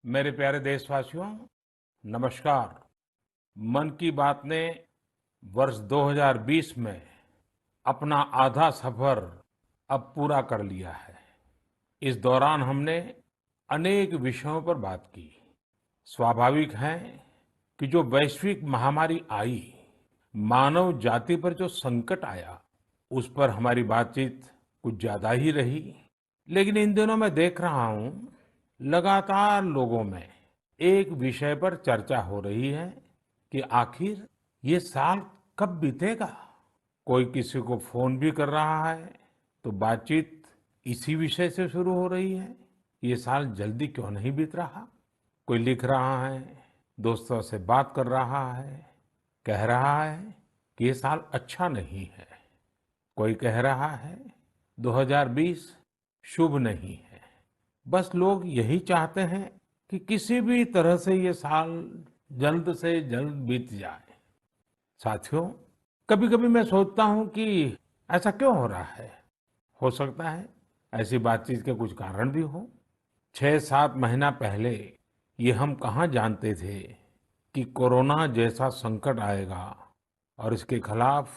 मेरे प्यारे देशवासियों, नमस्कार। मन की बात ने वर्ष 2020 में अपना आधा सफर अब पूरा कर लिया है। इस दौरान हमने अनेक विषयों पर बात की। स्वाभाविक है कि जो वैश्विक महामारी आई, मानव जाति पर जो संकट आया, उस पर हमारी बातचीत कुछ ज्यादा ही रही। लेकिन इन दिनों मैं देख रहा हूं, लगातार लोगों में एक विषय पर चर्चा हो रही है कि आखिर ये साल कब बीतेगा। कोई किसी को फोन भी कर रहा है तो बातचीत इसी विषय से शुरू हो रही है। ये साल जल्दी क्यों नहीं बीत रहा। कोई लिख रहा है, दोस्तों से बात कर रहा है, कह रहा है कि ये साल अच्छा नहीं है। कोई कह रहा है 2020 शुभ नहीं है। बस लोग यही चाहते हैं कि किसी भी तरह से ये साल जल्द से जल्द बीत जाए। साथियों, कभी कभी मैं सोचता हूं कि ऐसा क्यों हो रहा है। हो सकता है ऐसी बातचीत के कुछ कारण भी हो। 6-7 महीना पहले ये हम कहाँ जानते थे कि कोरोना जैसा संकट आएगा और इसके खिलाफ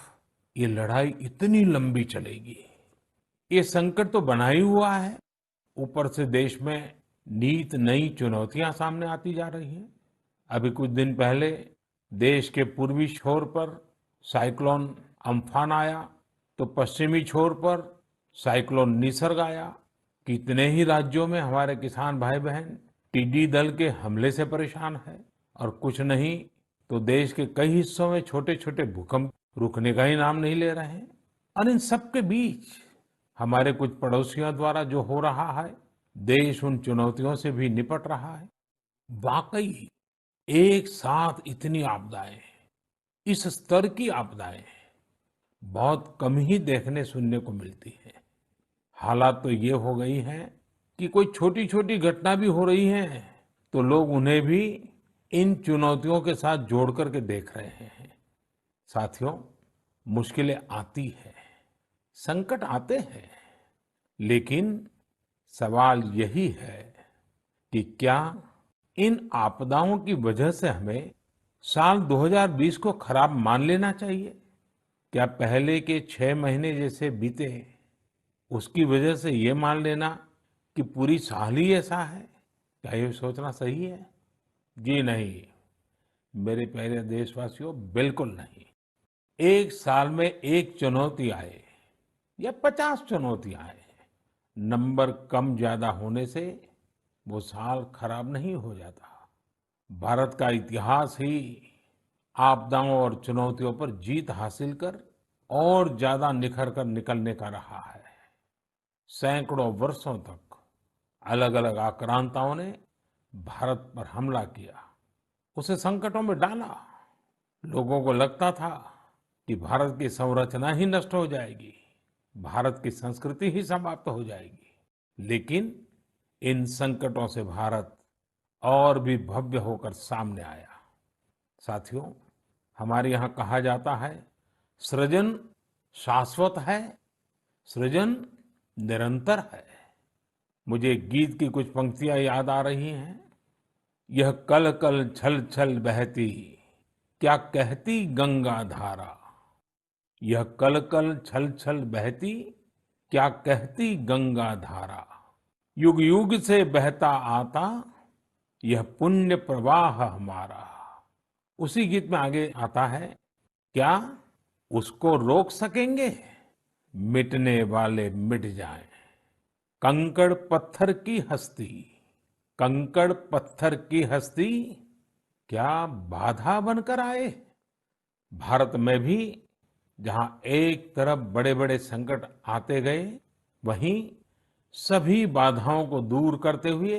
ये लड़ाई इतनी लंबी चलेगी। ये संकट तो बना ही हुआ है, ऊपर से देश में नीत नई चुनौतियां सामने आती जा रही हैं। अभी कुछ दिन पहले देश के पूर्वी छोर पर साइक्लोन अम्फान आया, तो पश्चिमी छोर पर साइक्लोन निसर्ग आया। कितने ही राज्यों में हमारे किसान भाई बहन टिड्डी दल के हमले से परेशान है। और कुछ नहीं तो देश के कई हिस्सों में छोटे छोटे भूकंप रुकने का ही नाम नहीं ले रहे हैं। और इन सब के बीच हमारे कुछ पड़ोसियों द्वारा जो हो रहा है, देश उन चुनौतियों से भी निपट रहा है। वाकई एक साथ इतनी आपदाएं, इस स्तर की आपदाएं बहुत कम ही देखने सुनने को मिलती है। हालात तो ये हो गई हैं कि कोई छोटी छोटी घटना भी हो रही है तो लोग उन्हें भी इन चुनौतियों के साथ जोड़ करके देख रहे हैं। साथियों, मुश्किलें आती है, संकट आते हैं, लेकिन सवाल यही है कि क्या इन आपदाओं की वजह से हमें साल 2020 को खराब मान लेना चाहिए। क्या पहले के 6 महीने जैसे बीते, उसकी वजह से ये मान लेना कि पूरी साल ही ऐसा है, क्या ये सोचना सही है। जी नहीं, मेरे प्यारे देशवासियों, बिल्कुल नहीं। एक साल में एक चुनौती आए या 50 चुनौतियां आए, नंबर कम ज्यादा होने से वो साल खराब नहीं हो जाता। भारत का इतिहास ही आपदाओं और चुनौतियों पर जीत हासिल कर और ज्यादा निखर कर निकलने का रहा है। सैकड़ों वर्षों तक अलग अलग आक्रांताओं ने भारत पर हमला किया, उसे संकटों में डाला। लोगों को लगता था कि भारत की संरचना ही नष्ट हो जाएगी, भारत की संस्कृति ही समाप्त हो जाएगी। लेकिन इन संकटों से भारत और भी भव्य होकर सामने आया। साथियों, हमारे यहाँ कहा जाता है, सृजन शाश्वत है, सृजन निरंतर है। मुझे एक गीत की कुछ पंक्तियां याद आ रही हैं। यह कल कल छल छल बहती, क्या कहती गंगा धारा। यह कल कल छल छल बहती, क्या कहती गंगा धारा। युग युग से बहता आता, यह पुण्य प्रवाह हमारा। उसी गीत में आगे आता है, क्या उसको रोक सकेंगे, मिटने वाले मिट जाएं। कंकड़ पत्थर की हस्ती, कंकड़ पत्थर की हस्ती, क्या बाधा बनकर आए। भारत में भी जहां एक तरफ बड़े बड़े संकट आते गए, वहीं सभी बाधाओं को दूर करते हुए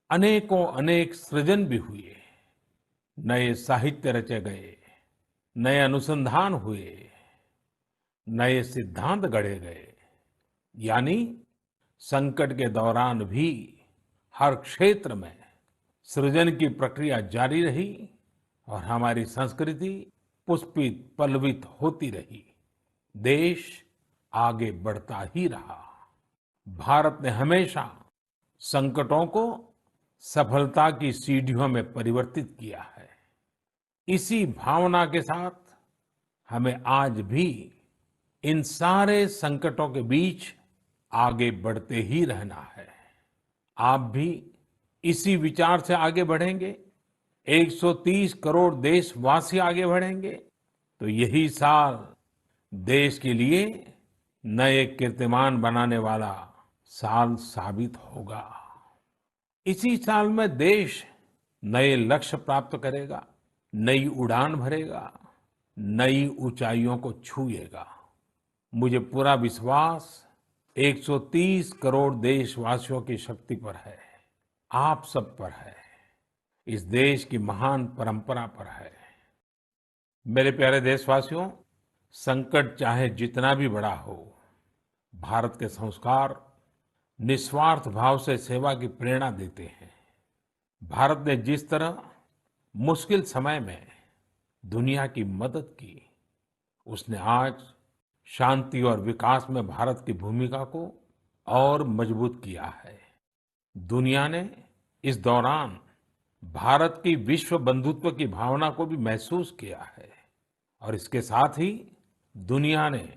अनेकों अनेक सृजन भी हुए। नए साहित्य रचे गए, नए अनुसंधान हुए, नए सिद्धांत गढ़े गए। यानी संकट के दौरान भी हर क्षेत्र में सृजन की प्रक्रिया जारी रही और हमारी संस्कृति पुष्पित पल्लवित होती रही। देश आगे बढ़ता ही रहा। भारत ने हमेशा संकटों को सफलता की सीढ़ियों में परिवर्तित किया है। इसी भावना के साथ हमें आज भी इन सारे संकटों के बीच आगे बढ़ते ही रहना है। आप भी इसी विचार से आगे बढ़ेंगे, 130 करोड़ देशवासी आगे बढ़ेंगे, तो यही साल देश के लिए नए कीर्तिमान बनाने वाला साल साबित होगा। इसी साल में देश नए लक्ष्य प्राप्त करेगा, नई उड़ान भरेगा, नई ऊंचाइयों को छुएगा। मुझे पूरा विश्वास 130 करोड़ देशवासियों की शक्ति पर है, आप सब पर है, इस देश की महान परंपरा पर है। मेरे प्यारे देशवासियों, संकट चाहे जितना भी बड़ा हो, भारत के संस्कार निस्वार्थ भाव से सेवा की प्रेरणा देते हैं। भारत ने जिस तरह मुश्किल समय में दुनिया की मदद की, उसने आज शांति और विकास में भारत की भूमिका को और मजबूत किया है। दुनिया ने इस दौरान भारत की विश्व बंधुत्व की भावना को भी महसूस किया है और इसके साथ ही दुनिया ने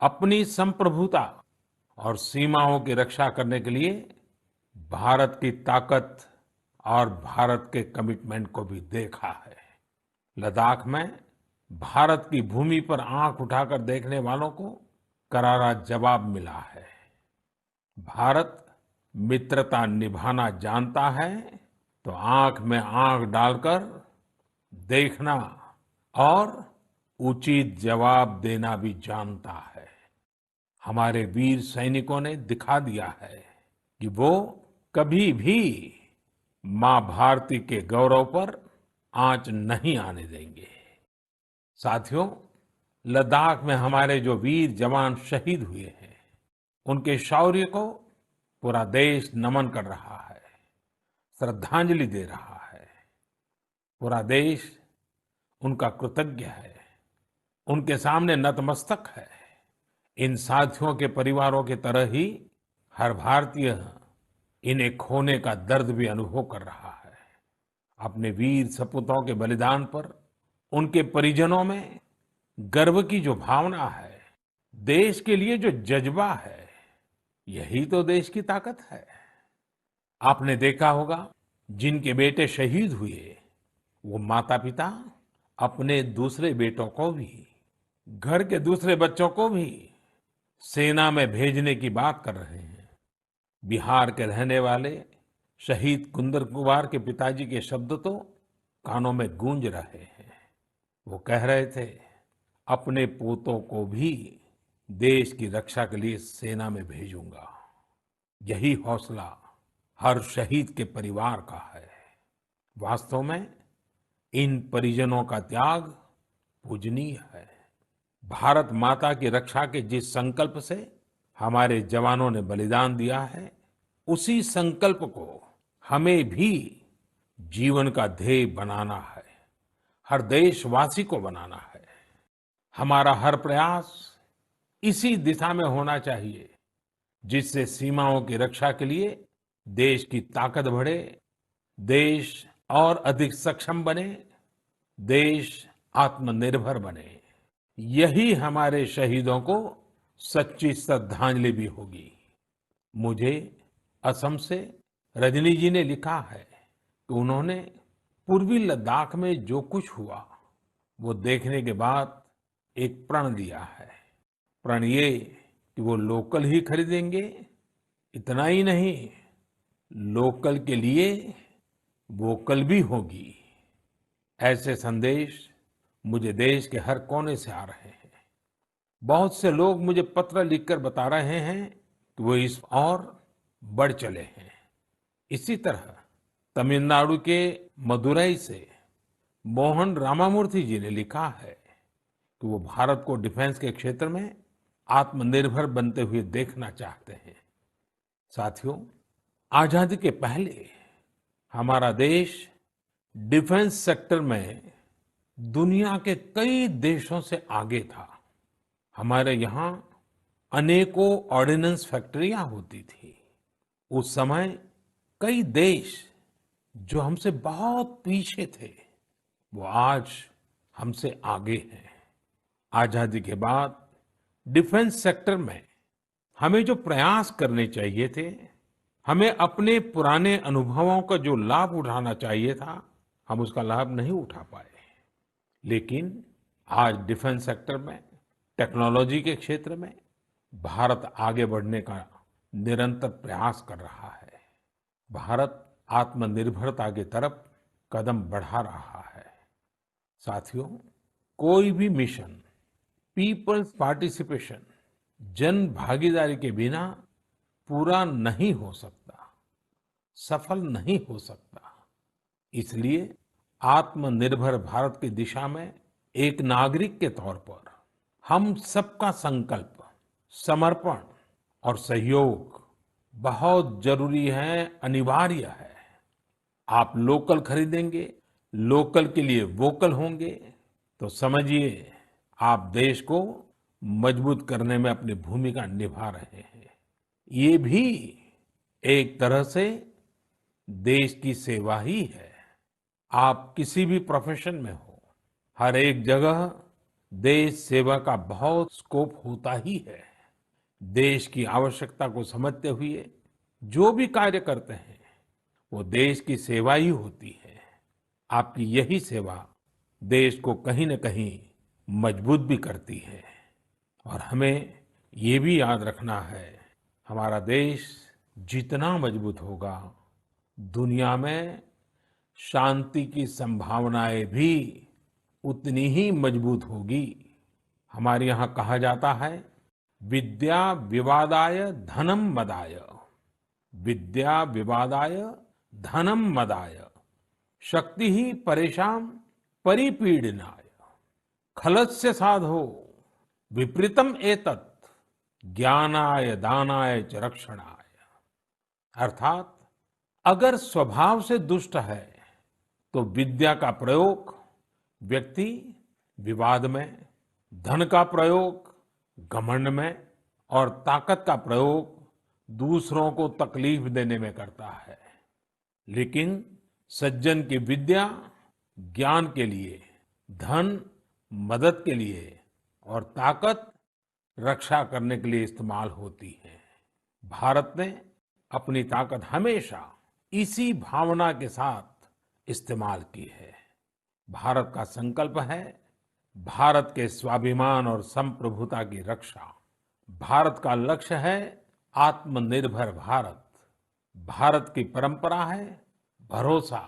अपनी संप्रभुता और सीमाओं की रक्षा करने के लिए भारत की ताकत और भारत के कमिटमेंट को भी देखा है। लद्दाख में भारत की भूमि पर आंख उठाकर देखने वालों को करारा जवाब मिला है। भारत मित्रता निभाना जानता है तो आंख में आंख डालकर देखना और उचित जवाब देना भी जानता है। हमारे वीर सैनिकों ने दिखा दिया है कि वो कभी भी मां भारती के गौरव पर आंच नहीं आने देंगे। साथियों, लद्दाख में हमारे जो वीर जवान शहीद हुए हैं, उनके शौर्य को पूरा देश नमन कर रहा है, श्रद्धांजलि दे रहा है। पूरा देश उनका कृतज्ञ है, उनके सामने नतमस्तक है। इन साथियों के परिवारों की तरह ही हर भारतीय इन्हें खोने का दर्द भी अनुभव कर रहा है। अपने वीर सपूतों के बलिदान पर उनके परिजनों में गर्व की जो भावना है, देश के लिए जो जज्बा है, यही तो देश की ताकत है। आपने देखा होगा, जिनके बेटे शहीद हुए, वो माता पिता अपने दूसरे बेटों को भी, घर के दूसरे बच्चों को भी सेना में भेजने की बात कर रहे हैं। बिहार के रहने वाले शहीद कुंदन कुमार के पिताजी के शब्द तो कानों में गूंज रहे हैं। वो कह रहे थे, अपने पोतों को भी देश की रक्षा के लिए सेना में भेजूंगा। यही हौसला हर शहीद के परिवार का है। वास्तव में इन परिजनों का त्याग पूजनीय है। भारत माता की रक्षा के जिस संकल्प से हमारे जवानों ने बलिदान दिया है, उसी संकल्प को हमें भी जीवन का ध्येय बनाना है, हर देशवासी को बनाना है। हमारा हर प्रयास इसी दिशा में होना चाहिए, जिससे सीमाओं की रक्षा के लिए देश की ताकत बढ़े, देश और अधिक सक्षम बने, देश आत्मनिर्भर बने। यही हमारे शहीदों को सच्ची श्रद्धांजलि भी होगी। मुझे असम से रजनी जी ने लिखा है कि उन्होंने पूर्वी लद्दाख में जो कुछ हुआ, वो देखने के बाद एक प्रण लिया है। प्रण ये कि वो लोकल ही खरीदेंगे, इतना ही नहीं, लोकल के लिए वोकल भी होगी। ऐसे संदेश मुझे देश के हर कोने से आ रहे हैं। बहुत से लोग मुझे पत्र लिखकर बता रहे हैं कि वो इस और बढ़ चले हैं। इसी तरह तमिलनाडु के मदुरई से मोहन रामामूर्ति जी ने लिखा है कि वो भारत को डिफेंस के क्षेत्र में आत्मनिर्भर बनते हुए देखना चाहते हैं। साथियों, आजादी के पहले हमारा देश डिफेंस सेक्टर में दुनिया के कई देशों से आगे था। हमारे यहाँ अनेकों ऑर्डिनेंस फैक्ट्रियां होती थी। उस समय कई देश जो हमसे बहुत पीछे थे, वो आज हमसे आगे हैं। आजादी के बाद डिफेंस सेक्टर में हमें जो प्रयास करने चाहिए थे, हमें अपने पुराने अनुभवों का जो लाभ उठाना चाहिए था, हम उसका लाभ नहीं उठा पाए। लेकिन आज डिफेंस सेक्टर में, टेक्नोलॉजी के क्षेत्र में भारत आगे बढ़ने का निरंतर प्रयास कर रहा है। भारत आत्मनिर्भरता की तरफ कदम बढ़ा रहा है। साथियों, कोई भी मिशन पीपल्स पार्टिसिपेशन, जन भागीदारी के बिना पूरा नहीं हो सकता, सफल नहीं हो सकता। इसलिए आत्मनिर्भर भारत की दिशा में एक नागरिक के तौर पर हम सबका संकल्प, समर्पण और सहयोग बहुत जरूरी है, अनिवार्य है। आप लोकल खरीदेंगे, लोकल के लिए वोकल होंगे, तो समझिए आप देश को मजबूत करने में अपनी भूमिका निभा रहे हैं। ये भी एक तरह से देश की सेवा ही है। आप किसी भी प्रोफेशन में हो, हर एक जगह देश सेवा का बहुत स्कोप होता ही है। देश की आवश्यकता को समझते हुए जो भी कार्य करते हैं, वो देश की सेवा ही होती है। आपकी यही सेवा देश को कहीं न कहीं मजबूत भी करती है। और हमें ये भी याद रखना है, हमारा देश जितना मजबूत होगा, दुनिया में शांति की संभावनाएं भी उतनी ही मजबूत होगी। हमारे यहाँ कहा जाता है, विद्या विवादाय धनम मदाय, विद्या विवादाय धनम मदाय, शक्ति ही परेशान परिपीडनाय, खलस्य साधो विपरीतम एतत्, ज्ञानाय दानाय च रक्षणाय। अर्थात अगर स्वभाव से दुष्ट है, तो विद्या का प्रयोग व्यक्ति विवाद में, धन का प्रयोग घमंड में और ताकत का प्रयोग दूसरों को तकलीफ देने में करता है। लेकिन सज्जन की विद्या ज्ञान के लिए, धन मदद के लिए और ताकत रक्षा करने के लिए इस्तेमाल होती है। भारत ने अपनी ताकत हमेशा इसी भावना के साथ इस्तेमाल की है। भारत का संकल्प है भारत के स्वाभिमान और संप्रभुता की रक्षा। भारत का लक्ष्य है आत्मनिर्भर भारत। भारत की परंपरा है भरोसा,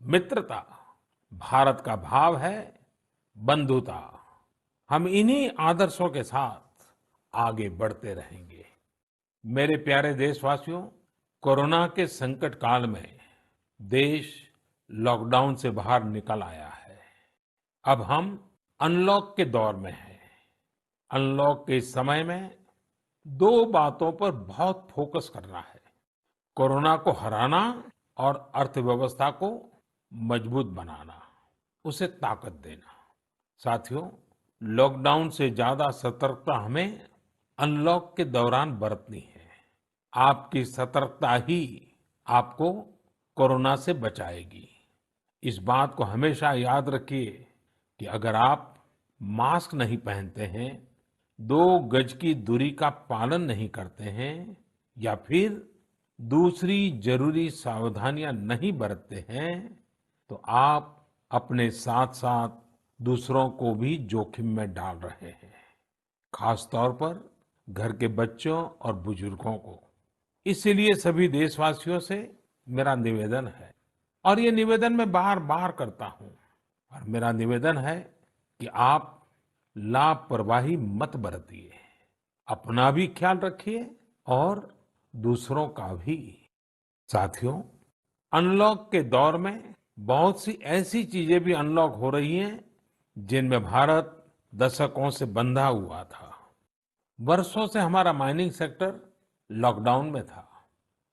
मित्रता। भारत का भाव है बंधुता। हम इन्हीं आदर्शों के साथ आगे बढ़ते रहेंगे। मेरे प्यारे देशवासियों, कोरोना के संकट काल में देश लॉकडाउन से बाहर निकल आया है। अब हम अनलॉक के दौर में हैं। अनलॉक के इस समय में दो बातों पर बहुत फोकस करना है, कोरोना को हराना और अर्थव्यवस्था को मजबूत बनाना, उसे ताकत देना। साथियों, लॉकडाउन से ज्यादा सतर्कता हमें अनलॉक के दौरान बरतनी है। आपकी सतर्कता ही आपको कोरोना से बचाएगी। इस बात को हमेशा याद रखिए कि अगर आप मास्क नहीं पहनते हैं, 2 गज की दूरी का पालन नहीं करते हैं या फिर दूसरी जरूरी सावधानियां नहीं बरतते हैं, तो आप अपने साथ साथ दूसरों को भी जोखिम में डाल रहे हैं, खास तौर पर घर के बच्चों और बुजुर्गों को। इसीलिए सभी देशवासियों से मेरा निवेदन है, और ये निवेदन मैं बार बार करता हूं, और मेरा निवेदन है कि आप लापरवाही मत बरतिए, अपना भी ख्याल रखिए और दूसरों का भी। साथियों, अनलॉक के दौर में बहुत सी ऐसी चीजें भी अनलॉक हो रही हैं जिनमें भारत दशकों से बंधा हुआ था। वर्षों से हमारा माइनिंग सेक्टर लॉकडाउन में था।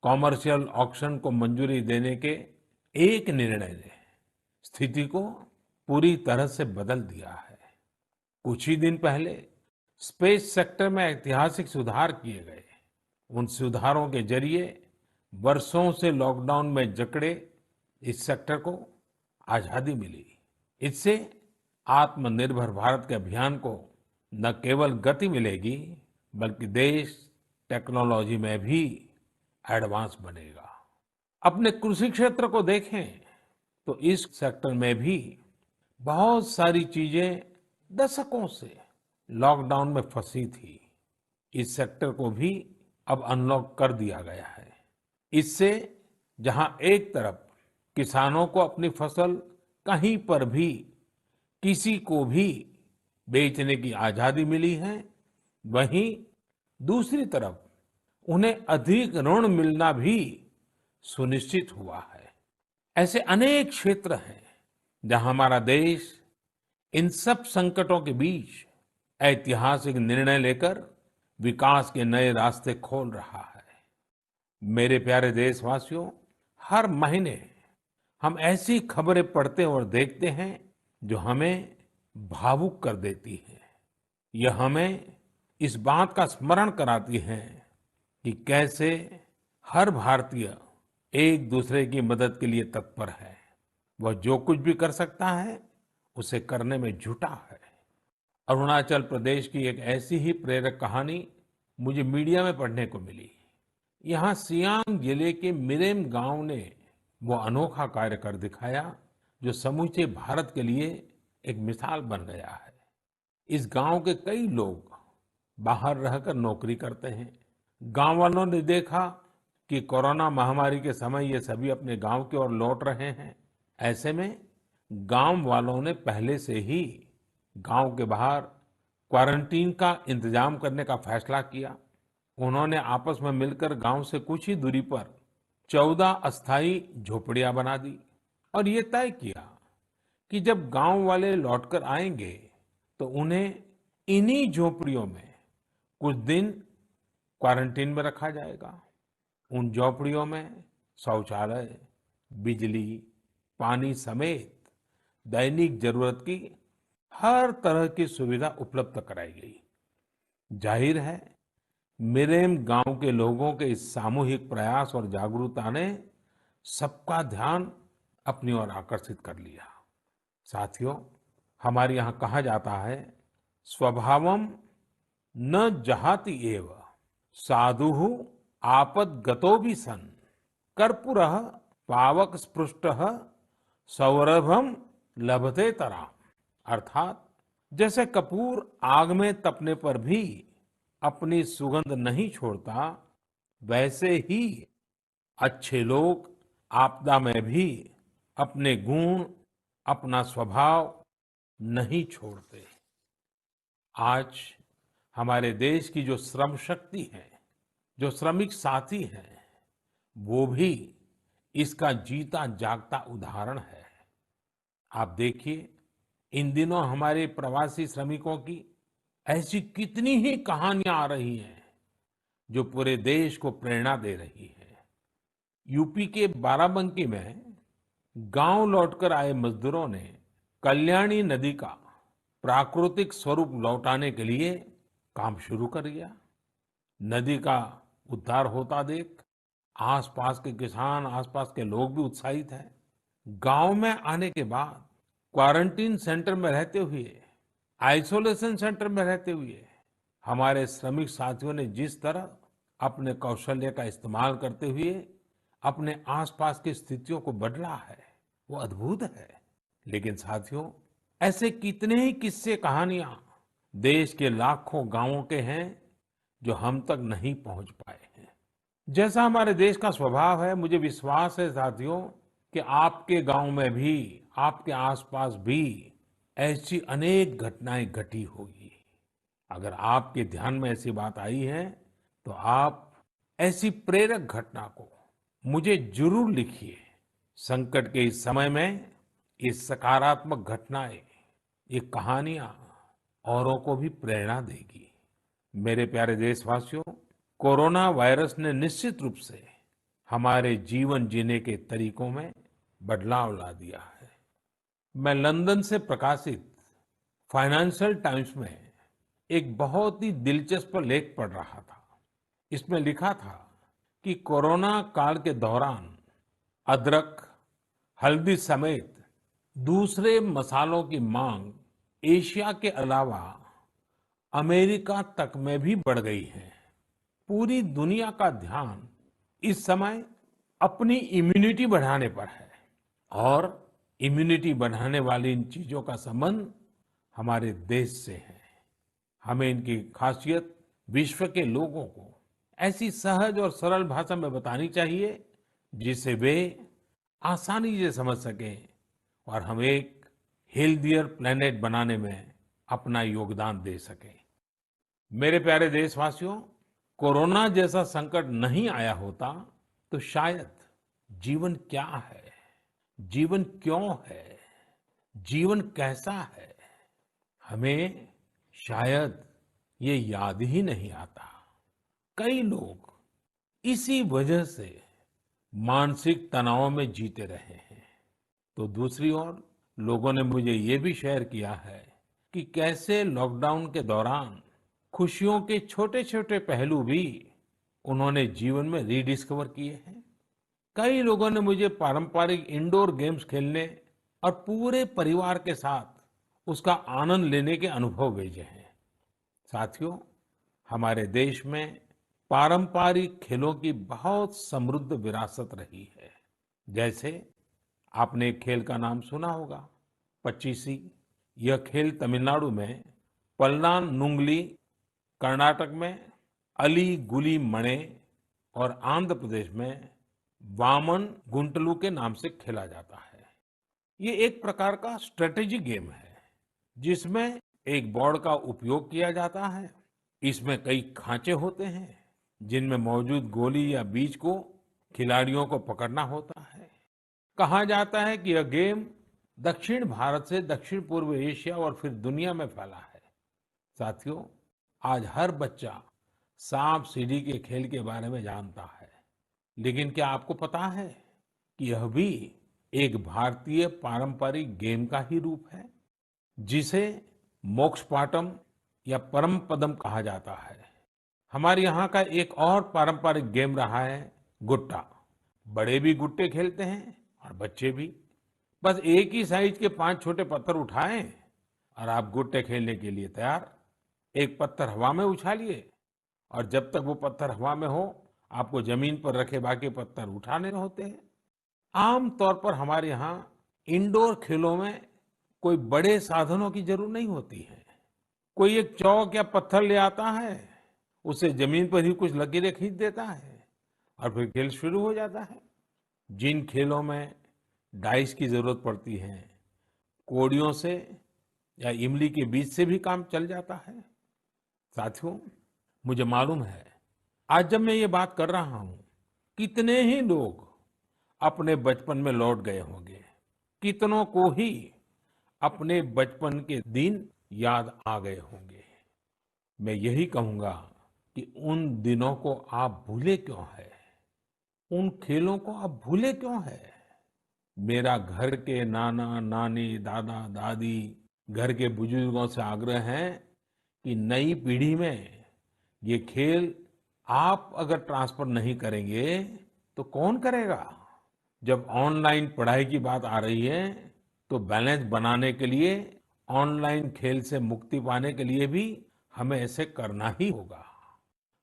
कॉमर्शियल ऑक्शन को मंजूरी देने के एक निर्णय ने स्थिति को पूरी तरह से बदल दिया है। कुछ ही दिन पहले स्पेस सेक्टर में ऐतिहासिक सुधार किए गए। उन सुधारों के जरिए वर्षों से लॉकडाउन में जकड़े इस सेक्टर को आजादी मिली। इससे आत्मनिर्भर भारत के अभियान को न केवल गति मिलेगी, बल्कि देश टेक्नोलॉजी में भी एडवांस बनेगा। अपने कृषि क्षेत्र को देखें तो इस सेक्टर में भी बहुत सारी चीजें दशकों से लॉकडाउन में फंसी थी। इस सेक्टर को भी अब अनलॉक कर दिया गया है। इससे जहां एक तरफ किसानों को अपनी फसल कहीं पर भी किसी को भी बेचने की आजादी मिली है, वहीं दूसरी तरफ उन्हें अधिक ऋण मिलना भी सुनिश्चित हुआ है। ऐसे अनेक क्षेत्र हैं जहां हमारा देश इन सब संकटों के बीच ऐतिहासिक निर्णय लेकर विकास के नए रास्ते खोल रहा है। मेरे प्यारे देशवासियों, हर महीने हम ऐसी खबरें पढ़ते और देखते हैं जो हमें भावुक कर देती हैं। यह हमें इस बात का स्मरण कराती हैं कि कैसे हर भारतीय एक दूसरे की मदद के लिए तत्पर है। वह जो कुछ भी कर सकता है, उसे करने में जुटा है। अरुणाचल प्रदेश की एक ऐसी ही प्रेरक कहानी मुझे मीडिया में पढ़ने को मिली। यहाँ सियांग जिले के मिरेम गांव ने वो अनोखा कार्य कर दिखाया जो समूचे भारत के लिए एक मिसाल बन गया है। इस गांव के कई लोग बाहर रहकर नौकरी करते हैं। गांव वालों ने देखा कि कोरोना महामारी के समय ये सभी अपने गांव की ओर लौट रहे हैं। ऐसे में गांव वालों ने पहले से ही गांव के बाहर क्वारंटीन का इंतजाम करने का फैसला किया। उन्होंने आपस में मिलकर गांव से कुछ ही दूरी पर 14 अस्थायी झोपड़ियां बना दी और ये तय किया कि जब गांव वाले लौटकर आएंगे तो उन्हें इन्हीं झोपड़ियों में कुछ दिन क्वारंटीन में रखा जाएगा। उन झोपड़ियों में शौचालय, बिजली, पानी समेत दैनिक जरूरत की हर तरह की सुविधा उपलब्ध कराई गई। जाहिर है, मिरेम गांव के लोगों के इस सामूहिक प्रयास और जागरूकता ने सबका ध्यान अपनी ओर आकर्षित कर लिया। साथियों, हमारे यहाँ कहा जाता है, स्वभावम न जहाति एव साधुः आपद्गतो भी सन कर्पूरः पावक स्पृष्टः सौरभम लभते तराम। अर्थात जैसे कपूर आग में तपने पर भी अपनी सुगंध नहीं छोड़ता, वैसे ही अच्छे लोग आपदा में भी अपने गुण, अपना स्वभाव नहीं छोड़ते। आज हमारे देश की जो श्रम शक्ति है, जो श्रमिक साथी हैं, वो भी इसका जीता जागता उदाहरण है। आप देखिए, इन दिनों हमारे प्रवासी श्रमिकों की ऐसी कितनी ही कहानियां आ रही हैं जो पूरे देश को प्रेरणा दे रही है। यूपी के बाराबंकी में गांव लौटकर आए मजदूरों ने कल्याणी नदी का प्राकृतिक स्वरूप लौटाने के लिए काम शुरू कर दिया। नदी का उद्धार होता देख आसपास के किसान, आसपास के लोग भी उत्साहित हैं। गांव में आने के बाद क्वारंटीन सेंटर में रहते हुए, आइसोलेशन सेंटर में रहते हुए हमारे श्रमिक साथियों ने जिस तरह अपने कौशल्य का इस्तेमाल करते हुए अपने आसपास की स्थितियों को बदला है, वो अद्भुत है। लेकिन साथियों, ऐसे कितने ही किस्से, कहानियां देश के लाखों गांवों के हैं जो हम तक नहीं पहुंच पाए हैं। जैसा हमारे देश का स्वभाव है, मुझे विश्वास है साथियों कि आपके गांव में भी, आपके आसपास भी ऐसी अनेक घटनाएं घटी होगी। अगर आपके ध्यान में ऐसी बात आई है, तो आप ऐसी प्रेरक घटना को मुझे जरूर लिखिए। संकट के इस समय में ये सकारात्मक घटनाएं, ये कहानियां औरों को भी प्रेरणा देगी। मेरे प्यारे देशवासियों, कोरोना वायरस ने निश्चित रूप से हमारे जीवन जीने के तरीकों में बदलाव ला दिया है। मैं लंदन से प्रकाशित फाइनेंशियल टाइम्स में एक बहुत ही दिलचस्प लेख पढ़ रहा था। इसमें लिखा था कि कोरोना काल के दौरान अदरक, हल्दी समेत दूसरे मसालों की मांग एशिया के अलावा अमेरिका तक में भी बढ़ गई है। पूरी दुनिया का ध्यान इस समय अपनी इम्यूनिटी बढ़ाने पर है और इम्यूनिटी बढ़ाने वाली इन चीजों का संबंध हमारे देश से है। हमें इनकी खासियत विश्व के लोगों को ऐसी सहज और सरल भाषा में बतानी चाहिए जिससे वे आसानी से समझ सकें और हम एक हेल्थियर प्लेनेट बनाने में अपना योगदान दे सकें। मेरे प्यारे देशवासियों, कोरोना जैसा संकट नहीं आया होता तो शायद जीवन क्या है, जीवन क्यों है, जीवन कैसा है, हमें शायद ये याद ही नहीं आता। कई लोग इसी वजह से मानसिक तनाव में जीते रहे हैं। तो दूसरी ओर लोगों ने मुझे ये भी शेयर किया है कि कैसे लॉकडाउन के दौरान खुशियों के छोटे छोटे पहलू भी उन्होंने जीवन में रीडिस्कवर किए हैं। कई लोगों ने मुझे पारंपरिक इंडोर गेम्स खेलने और पूरे परिवार के साथ उसका आनंद लेने के अनुभव भेजे हैं। साथियों, हमारे देश में पारंपरिक खेलों की बहुत समृद्ध विरासत रही है। जैसे आपने एक खेल का नाम सुना होगा, पचीसी। यह खेल तमिलनाडु में पल्लान्गुली, कर्नाटक में अली गुली मणे और आंध्र प्रदेश में वामन गुंटलू के नाम से खेला जाता है। ये एक प्रकार का स्ट्रेटेजी गेम है जिसमें एक बोर्ड का उपयोग किया जाता है। इसमें कई खांचे होते हैं जिनमें मौजूद गोली या बीज को खिलाड़ियों को पकड़ना होता है। कहा जाता है कि यह गेम दक्षिण भारत से दक्षिण पूर्व एशिया और फिर दुनिया में फैला है। साथियों, आज हर बच्चा सांप सीढ़ी के खेल के बारे में जानता है, लेकिन क्या आपको पता है कि यह भी एक भारतीय पारंपरिक गेम का ही रूप है जिसे मोक्ष पाटम या परमपदम कहा जाता है। हमारे यहाँ का एक और पारंपरिक गेम रहा है गुट्टा। बड़े भी गुट्टे खेलते हैं और बच्चे भी। बस एक ही साइज के 5 छोटे पत्थर उठाएं और आप गुट्टे खेलने के लिए तैयार। एक पत्थर हवा में उछालिए और जब तक वो पत्थर हवा में हो आपको जमीन पर रखे बाकी पत्थर उठाने होते हैं। आम तौर पर हमारे यहाँ इंडोर खेलों में कोई बड़े साधनों की जरूरत नहीं होती है। कोई एक चौक या पत्थर ले आता है, उसे जमीन पर ही कुछ लकीरें खींच देता है और फिर खेल शुरू हो जाता है। जिन खेलों में डाइस की जरूरत पड़ती है, कौड़ियों से या इमली के बीज से भी काम चल जाता है। साथियों, मुझे मालूम है आज जब मैं ये बात कर रहा हूं, कितने ही लोग अपने बचपन में लौट गए होंगे। कितनों को ही अपने बचपन के दिन याद आ गए होंगे। मैं यही कहूंगा कि उन दिनों को आप भूले क्यों है, उन खेलों को आप भूले क्यों है। मेरा घर के नाना नानी दादा दादी घर के बुजुर्गों से आग्रह है कि नई पीढ़ी में ये खेल आप अगर ट्रांसफर नहीं करेंगे तो कौन करेगा। जब ऑनलाइन पढ़ाई की बात आ रही है तो बैलेंस बनाने के लिए, ऑनलाइन खेल से मुक्ति पाने के लिए भी हमें ऐसे करना ही होगा।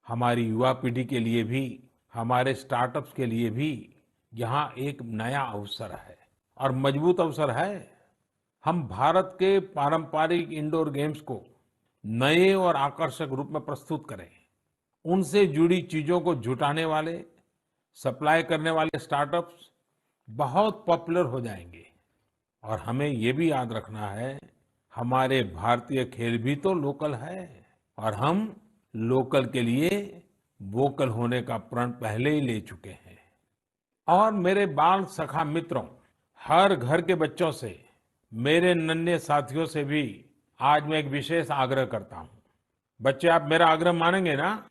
हमारी युवा पीढ़ी के लिए भी, हमारे स्टार्टअप्स के लिए भी यहाँ एक नया अवसर है और मजबूत अवसर है। हम भारत के पारंपरिक इंडोर गेम्स को नए और आकर्षक रूप में प्रस्तुत करें। उनसे जुड़ी चीजों को जुटाने वाले, सप्लाई करने वाले स्टार्टअप्स बहुत पॉपुलर हो जाएंगे। और हमें ये भी याद रखना है, हमारे भारतीय खेल भी तो लोकल है और हम लोकल के लिए वोकल होने का प्रण पहले ही ले चुके हैं। और मेरे बाल सखा मित्रों, हर घर के बच्चों से, मेरे नन्हे साथियों से भी आज मैं एक विशेष आग्रह करता हूं। बच्चे, आप मेरा आग्रह मानेंगे ना?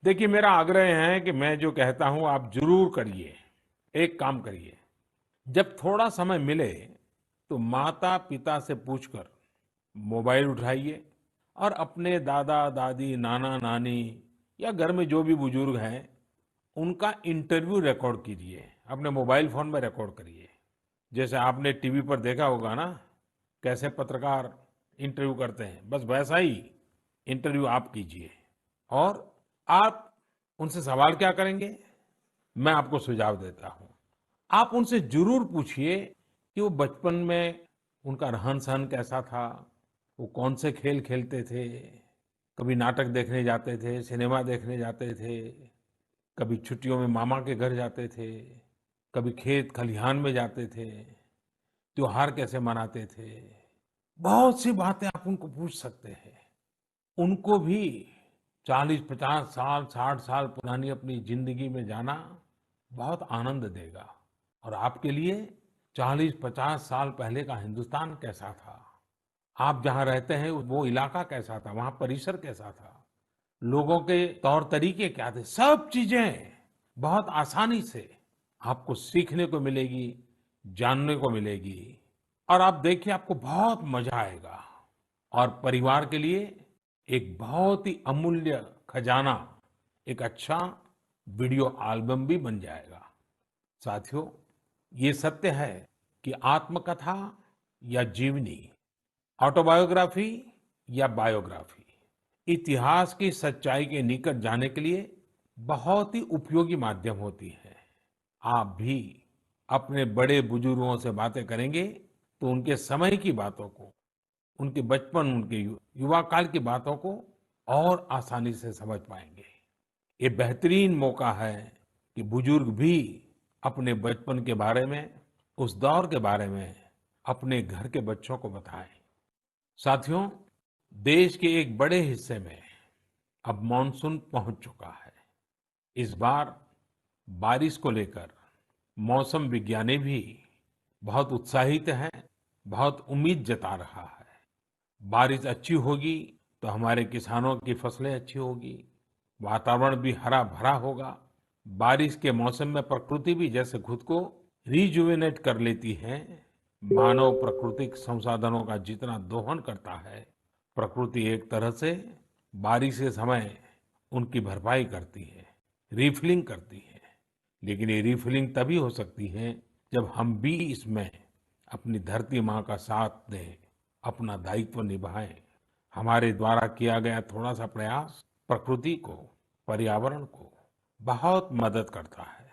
देखिए, मेरा आग्रह है कि मैं जो कहता हूं आप जरूर करिए। एक काम करिए, जब थोड़ा समय मिले तो माता पिता से पूछकर मोबाइल उठाइए और अपने दादा दादी नाना नानी या घर में जो भी बुजुर्ग हैं उनका इंटरव्यू रिकॉर्ड कीजिए। अपने मोबाइल फोन में रिकॉर्ड करिए जैसे आपने टीवी पर देखा होगा ना, कैसे पत्रकार इंटरव्यू करते हैं, बस वैसा ही इंटरव्यू आप कीजिए। और आप उनसे सवाल क्या करेंगे, मैं आपको सुझाव देता हूँ। आप उनसे जरूर पूछिए कि वो बचपन में उनका रहन-सहन कैसा था, वो कौन से खेल खेलते थे, कभी नाटक देखने जाते थे, सिनेमा देखने जाते थे, कभी छुट्टियों में मामा के घर जाते थे, कभी खेत खलिहान में जाते थे, त्योहार कैसे मनाते थे। बहुत सी बातें आप उनको पूछ सकते हैं। उनको भी 40-50 साल, 60 साल पुरानी अपनी जिंदगी में जाना बहुत आनंद देगा। और आपके लिए 40-50 साल पहले का हिंदुस्तान कैसा था, आप जहाँ रहते हैं वो इलाका कैसा था, वहाँ परिसर कैसा था, लोगों के तौर तरीके क्या थे, सब चीजें बहुत आसानी से आपको सीखने को मिलेगी, जानने को मिलेगी। और आप देखिए, आपको बहुत मजा आएगा। और परिवार के लिए एक बहुत ही अमूल्य खजाना, एक अच्छा वीडियो एल्बम भी बन जाएगा। साथियों, ये सत्य है कि आत्मकथा या जीवनी, ऑटोबायोग्राफी या बायोग्राफी, इतिहास की सच्चाई के निकट जाने के लिए बहुत ही उपयोगी माध्यम होती है। आप भी अपने बड़े बुजुर्गों से बातें करेंगे तो उनके समय की बातों को, उनके बचपन, उनके युवा काल की बातों को और आसानी से समझ पाएंगे। ये बेहतरीन मौका है कि बुजुर्ग भी अपने बचपन के बारे में, उस दौर के बारे में अपने घर के बच्चों को बताएं। साथियों, देश के एक बड़े हिस्से में अब मानसून पहुंच चुका है। इस बार बारिश को लेकर मौसम विज्ञानी भी बहुत उत्साहित हैं, बहुत उम्मीद जता रहा है। बारिश अच्छी होगी तो हमारे किसानों की फसलें अच्छी होगी, वातावरण भी हरा भरा होगा। बारिश के मौसम में प्रकृति भी जैसे खुद को रिजुवेनेट कर लेती है। मानव प्राकृतिक संसाधनों का जितना दोहन करता है, प्रकृति एक तरह से बारिश के समय उनकी भरपाई करती है, रिफिलिंग करती है। लेकिन ये रिफिलिंग तभी हो सकती है जब हम भी इसमें अपनी धरती माँ का साथ दें, अपना दायित्व निभाएं। हमारे द्वारा किया गया थोड़ा सा प्रयास प्रकृति को, पर्यावरण को बहुत मदद करता है।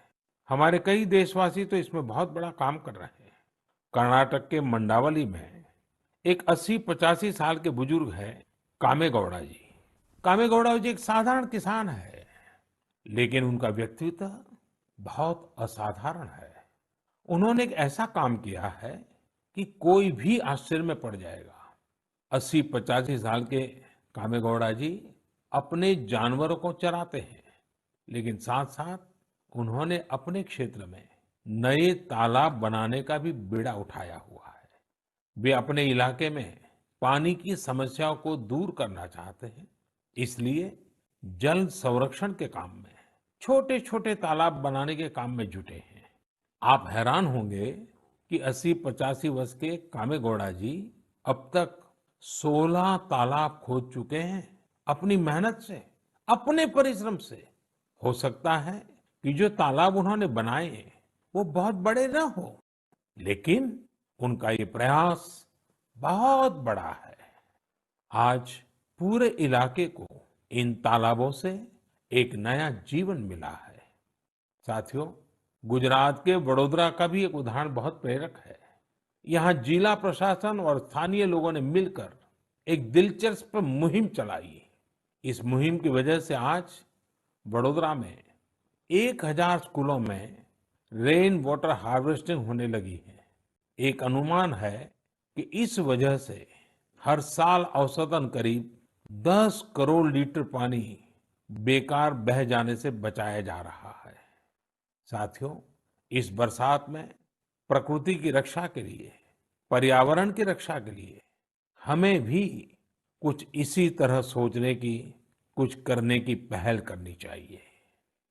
हमारे कई देशवासी तो इसमें बहुत बड़ा काम कर रहे हैं। कर्नाटक के मंडावली में एक 80-85 साल के बुजुर्ग हैं, कामेगौड़ा जी। कामेगौड़ा जी एक साधारण किसान है, लेकिन उनका व्यक्तित्व बहुत असाधारण है। उन्होंने एक ऐसा काम किया है कि कोई भी आश्चर्य में पड़ जाएगा। 80-85 साल के कामेगौड़ा जी अपने जानवरों को चराते हैं, लेकिन साथ साथ उन्होंने अपने क्षेत्र में नए तालाब बनाने का भी बीड़ा उठाया हुआ है। वे अपने इलाके में पानी की समस्याओं को दूर करना चाहते हैं, इसलिए जल संरक्षण के काम में छोटे छोटे तालाब बनाने के काम में जुटे हैं। आप हैरान होंगे कि 80-85 वर्ष के कामेगौड़ा जी अब तक 16 तालाब खोद चुके हैं, अपनी मेहनत से, अपने परिश्रम से। हो सकता है कि जो तालाब उन्होंने बनाए वो बहुत बड़े ना हो, लेकिन उनका ये प्रयास बहुत बड़ा है। आज पूरे इलाके को इन तालाबों से एक नया जीवन मिला है। साथियों, गुजरात के वडोदरा का भी एक उदाहरण बहुत प्रेरक है। यहाँ जिला प्रशासन और स्थानीय लोगों ने मिलकर एक दिलचस्प मुहिम चलाई। इस मुहिम की वजह से आज वडोदरा में 1000 स्कूलों में रेन वाटर हार्वेस्टिंग होने लगी है। एक अनुमान है कि इस वजह से हर साल औसतन करीब 10 करोड़ लीटर पानी बेकार बह जाने से बचाया जा रहा है। साथियों, इस बरसात में प्रकृति की रक्षा के लिए, पर्यावरण की रक्षा के लिए हमें भी कुछ इसी तरह सोचने की, कुछ करने की पहल करनी चाहिए।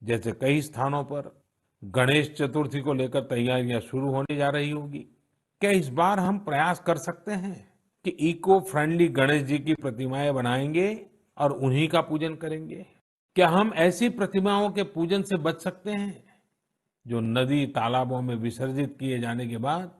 जैसे कई स्थानों पर गणेश चतुर्थी को लेकर तैयारियां शुरू होने जा रही होगी। क्या इस बार हम प्रयास कर सकते हैं कि इको फ्रेंडली गणेश जी की प्रतिमाएं बनाएंगे और उन्हीं का पूजन करेंगे? क्या हम ऐसी प्रतिमाओं के पूजन से बच सकते हैं जो नदी तालाबों में विसर्जित किए जाने के बाद